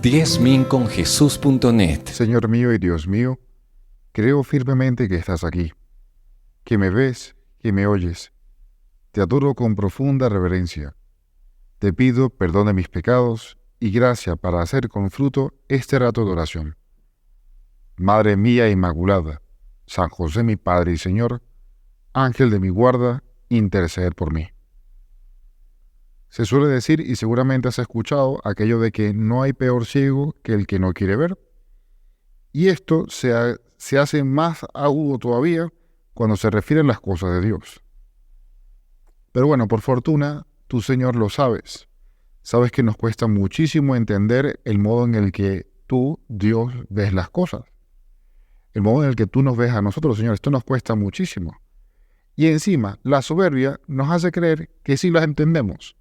10.000conjesús.net. Señor mío y Dios mío, creo firmemente que estás aquí, que me ves, que me oyes. Te adoro con profunda reverencia. Te pido perdón de mis pecados y gracia para hacer con fruto este rato de oración. Madre mía Inmaculada, San José mi Padre y Señor, Ángel de mi guarda, interceder por mí. Se suele decir, y seguramente has escuchado, aquello de que no hay peor ciego que el que no quiere ver. Y esto se hace más agudo todavía cuando se refiere a las cosas de Dios. Pero bueno, por fortuna, tú, Señor, lo sabes. Sabes que nos cuesta muchísimo entender el modo en el que tú, Dios, ves las cosas. El modo en el que tú nos ves a nosotros, Señor, esto nos cuesta muchísimo. Y encima, la soberbia nos hace creer que sí las entendemos.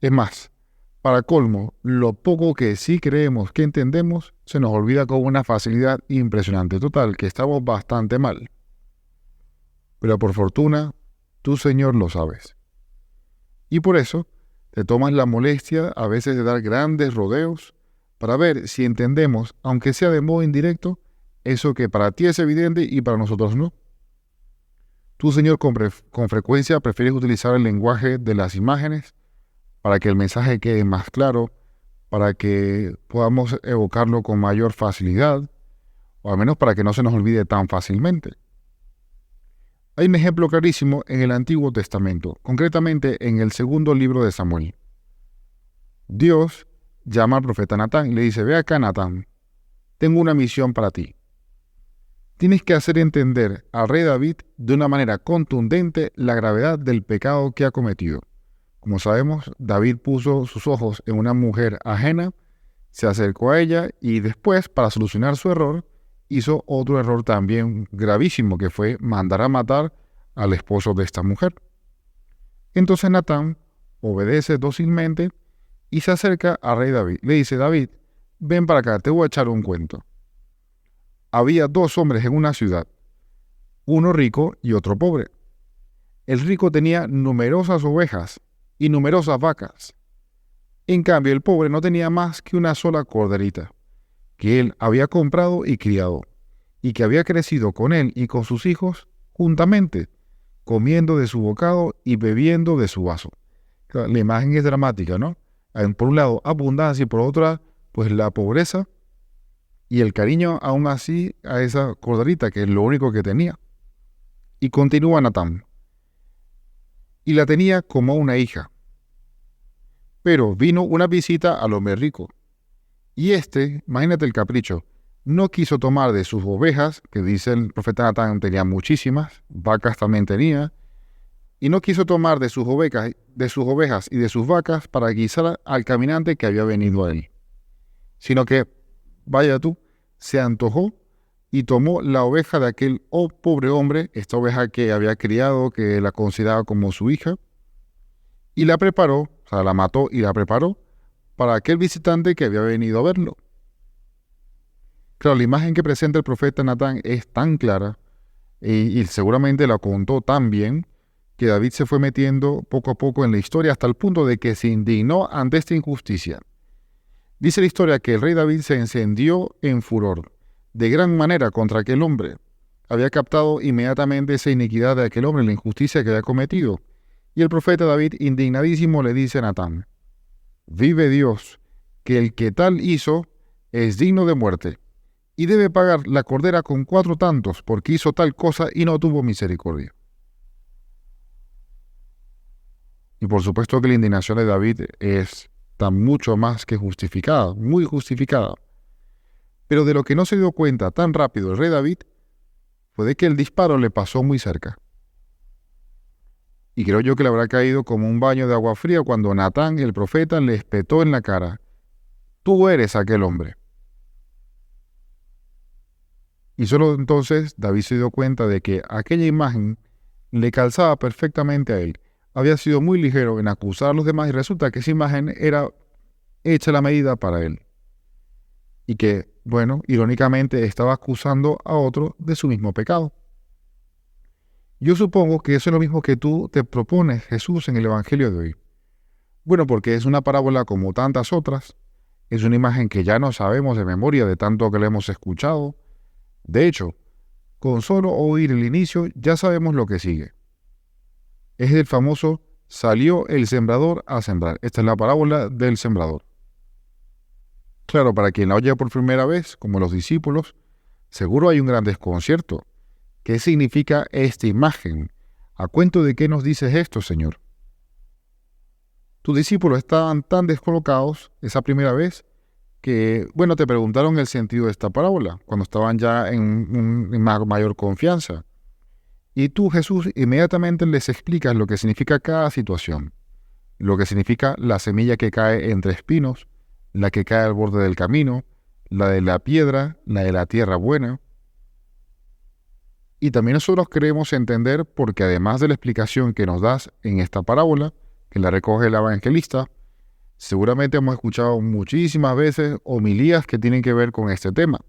Es más, para colmo, lo poco que sí creemos que entendemos se nos olvida con una facilidad impresionante. Total, que estamos bastante mal. Pero por fortuna, tú, Señor, lo sabes. Y por eso, te tomas la molestia a veces de dar grandes rodeos para ver si entendemos, aunque sea de modo indirecto, eso que para ti es evidente y para nosotros no. Tú, Señor, con frecuencia prefieres utilizar el lenguaje de las imágenes para que el mensaje quede más claro, para que podamos evocarlo con mayor facilidad, o al menos para que no se nos olvide tan fácilmente. Hay un ejemplo clarísimo en el Antiguo Testamento, concretamente en el segundo libro de Samuel. Dios llama al profeta Natán y le dice: ve acá, Natán, tengo una misión para ti. Tienes que hacer entender al rey David de una manera contundente la gravedad del pecado que ha cometido. Como sabemos, David puso sus ojos en una mujer ajena, se acercó a ella y después, para solucionar su error, hizo otro error también gravísimo, que fue mandar a matar al esposo de esta mujer. Entonces Natán obedece dócilmente y se acerca al rey David. Le dice: David, ven para acá, te voy a echar un cuento. Había dos hombres en una ciudad, uno rico y otro pobre. El rico tenía numerosas ovejas y numerosas vacas. En cambio, el pobre no tenía más que una sola corderita, que él había comprado y criado, y que había crecido con él y con sus hijos juntamente, comiendo de su bocado y bebiendo de su vaso. La imagen es dramática, ¿no? Por un lado, abundancia, y por otra, pues la pobreza y el cariño aún así a esa corderita, que es lo único que tenía. Y continúa Natán. Y la tenía como una hija. Pero vino una visita al hombre rico. Y imagínate el capricho, no quiso tomar de sus ovejas, que dice el profeta Natán tenía muchísimas, vacas también tenía, y no quiso tomar de sus ovejas y de sus vacas para guisar al caminante que había venido a él. Sino que, vaya tú, se antojó y tomó la oveja de aquel pobre hombre, esta oveja que había criado, que la consideraba como su hija, y la preparó, o sea, la mató y la preparó para aquel visitante que había venido a verlo. Claro, la imagen que presenta el profeta Natán es tan clara, y seguramente la contó tan bien, que David se fue metiendo poco a poco en la historia hasta el punto de que se indignó ante esta injusticia. Dice la historia que el rey David se encendió en furor de gran manera contra aquel hombre. Había captado inmediatamente esa iniquidad de aquel hombre, la injusticia que había cometido. Y el profeta David, indignadísimo, le dice a Natán: vive Dios, que el que tal hizo es digno de muerte, y debe pagar la cordera con 4 tantos, porque hizo tal cosa y no tuvo misericordia. Y por supuesto que la indignación de David es tan mucho más que justificada, muy justificada. Pero de lo que no se dio cuenta tan rápido el rey David fue de que el disparo le pasó muy cerca. Y creo yo que le habrá caído como un baño de agua fría cuando Natán, el profeta, le espetó en la cara: tú eres aquel hombre. Y solo entonces David se dio cuenta de que aquella imagen le calzaba perfectamente a él. Había sido muy ligero en acusar a los demás y resulta que esa imagen era hecha a la medida para él. Y que, bueno, irónicamente estaba acusando a otro de su mismo pecado. Yo supongo que eso es lo mismo que tú te propones, Jesús, en el Evangelio de hoy. Bueno, porque es una parábola como tantas otras, Es una imagen que ya no sabemos de memoria de tanto que la hemos escuchado. De hecho, con solo oír el inicio ya sabemos lo que sigue. Es el famoso salió el sembrador a sembrar. Esta es la parábola del sembrador. Claro, para quien la oye por primera vez, como los discípulos, seguro hay un gran desconcierto. ¿Qué significa esta imagen? ¿A cuento de qué nos dices esto, Señor? Tus discípulos estaban tan descolocados esa primera vez que, te preguntaron el sentido de esta parábola, cuando estaban ya en mayor confianza. Y tú, Jesús, inmediatamente les explicas lo que significa cada situación, lo que significa la semilla que cae entre espinos, la que cae al borde del camino, la de la piedra, la de la tierra buena. Y también nosotros queremos entender, porque además de la explicación que nos das en esta parábola, que la recoge el evangelista, seguramente hemos escuchado muchísimas veces homilías que tienen que ver con este tema.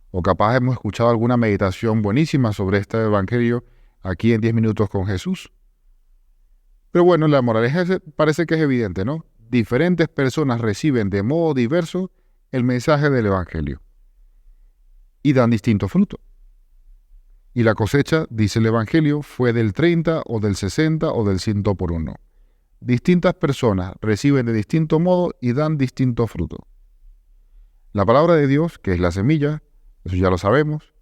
O capaz hemos escuchado alguna meditación buenísima sobre este evangelio aquí en 10 minutos con Jesús. Pero bueno, la moraleja parece que es evidente, ¿no? Diferentes personas reciben de modo diverso el mensaje del evangelio y dan distinto fruto. Y la cosecha, dice el evangelio, fue del 30 o del 60 o del 100 por uno. Distintas personas reciben de distinto modo y dan distinto fruto. La palabra de Dios, que es la semilla, eso ya lo sabemos,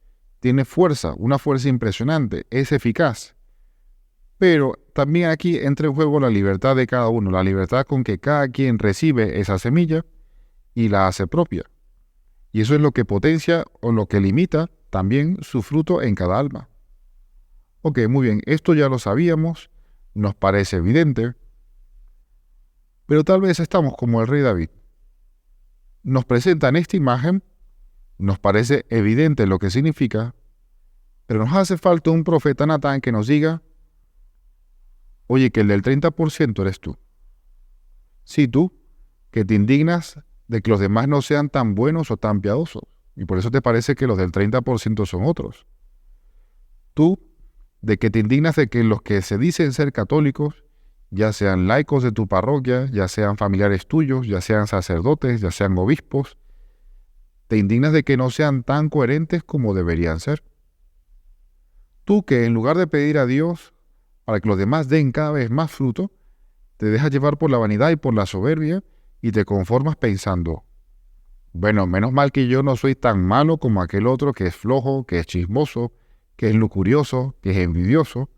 tiene fuerza, una fuerza impresionante, es eficaz. Pero también aquí entra en juego la libertad de cada uno, la libertad con que cada quien recibe esa semilla y la hace propia. Y eso es lo que potencia o lo que limita también su fruto en cada alma. Ok, muy bien, esto ya lo sabíamos, nos parece evidente, pero tal vez estamos como el rey David. Nos presentan esta imagen, nos parece evidente lo que significa, pero nos hace falta un profeta Natán que nos diga, oye, que el del 30% eres tú. Sí, tú, que te indignas de que los demás no sean tan buenos o tan piadosos, y por eso te parece que los del 30% son otros. Tú, de que te indignas de que los que se dicen ser católicos, ya sean laicos de tu parroquia, ya sean familiares tuyos, ya sean sacerdotes, ya sean obispos, te indignas de que no sean tan coherentes como deberían ser. Tú que en lugar de pedir a Dios para que los demás den cada vez más fruto, te dejas llevar por la vanidad y por la soberbia y te conformas pensando, bueno, menos mal que yo no soy tan malo como aquel otro que es flojo, que es chismoso, que es lujurioso, que es envidioso.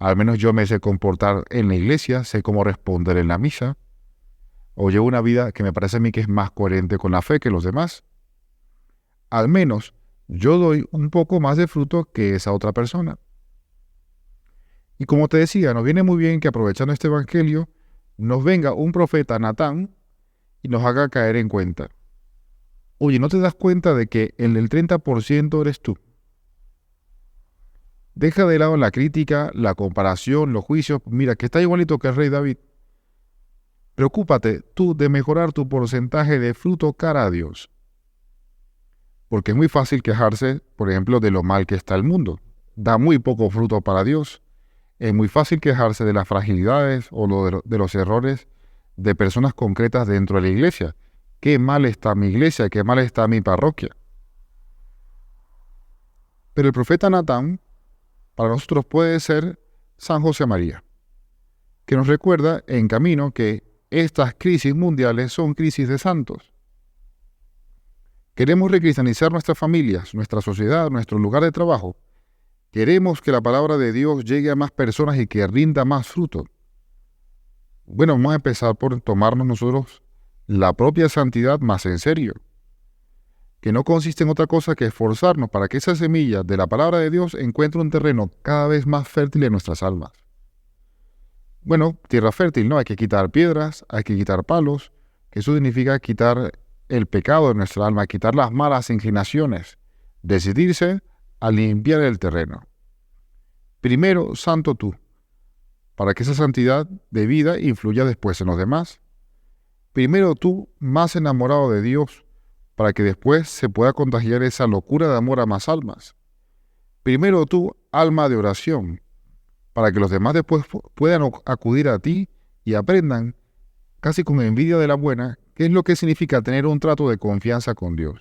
Al menos yo me sé comportar en la iglesia, sé cómo responder en la misa, o llevo una vida que me parece a mí que es más coherente con la fe que los demás. Al menos yo doy un poco más de fruto que esa otra persona. Y como te decía, nos viene muy bien que aprovechando este evangelio, nos venga un profeta Natán y nos haga caer en cuenta. Oye, ¿no te das cuenta de que el del 30% eres tú? Deja de lado la crítica, la comparación, los juicios. Mira, que está igualito que el rey David. Preocúpate tú de mejorar tu porcentaje de fruto cara a Dios. Porque es muy fácil quejarse, por ejemplo, de lo mal que está el mundo. Da muy poco fruto para Dios. Es muy fácil quejarse de las fragilidades o de los errores de personas concretas dentro de la iglesia. Qué mal está mi iglesia, qué mal está mi parroquia. Pero el profeta Natán, para nosotros puede ser San José María, que nos recuerda en camino que estas crisis mundiales son crisis de santos. Queremos recristianizar nuestras familias, nuestra sociedad, nuestro lugar de trabajo. Queremos que la palabra de Dios llegue a más personas y que rinda más fruto. Bueno, vamos a empezar por tomarnos nosotros la propia santidad más en serio, que no consiste en otra cosa que esforzarnos para que esa semilla de la palabra de Dios encuentre un terreno cada vez más fértil en nuestras almas. Bueno, tierra fértil, ¿no? Hay que quitar piedras, hay que quitar palos, que eso significa quitar el pecado de nuestra alma, quitar las malas inclinaciones, decidirse a limpiar el terreno. Primero, santo tú, para que esa santidad de vida influya después en los demás. Primero tú, más enamorado de Dios, para que después se pueda contagiar esa locura de amor a más almas. Primero tú, alma de oración, para que los demás después puedan acudir a ti y aprendan, casi con envidia de la buena, ¿Qué es lo que significa tener un trato de confianza con Dios?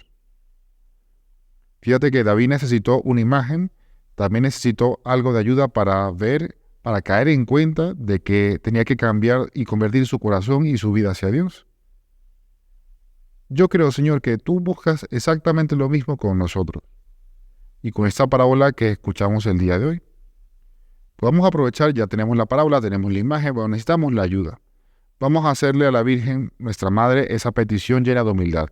Fíjate que David necesitó una imagen, también necesitó algo de ayuda para ver, para caer en cuenta de que tenía que cambiar y convertir su corazón y su vida hacia Dios. Yo creo, Señor, que tú buscas exactamente lo mismo con nosotros y con esta parábola que escuchamos el día de hoy. Podemos aprovechar, ya tenemos la parábola, tenemos la imagen, pero necesitamos la ayuda. Vamos a hacerle a la Virgen, nuestra Madre, esa petición llena de humildad.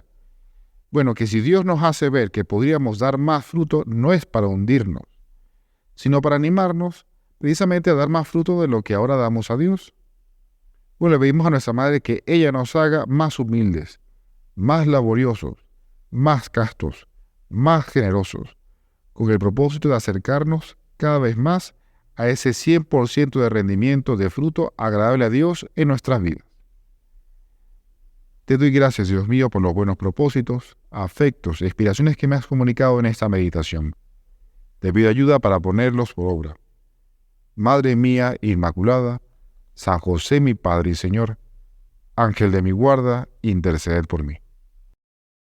Bueno, que si Dios nos hace ver que podríamos dar más fruto, no es para hundirnos, sino para animarnos precisamente a dar más fruto de lo que ahora damos a Dios. Bueno, le pedimos a nuestra Madre que ella nos haga más humildes, más laboriosos, más castos, más generosos, con el propósito de acercarnos cada vez más a ese 100% de rendimiento de fruto agradable a Dios en nuestras vidas. Te doy gracias, Dios mío, por los buenos propósitos, afectos e inspiraciones que me has comunicado en esta meditación. Te pido ayuda para ponerlos por obra. Madre mía Inmaculada, San José mi Padre y Señor, Ángel de mi guarda, interceded por mí.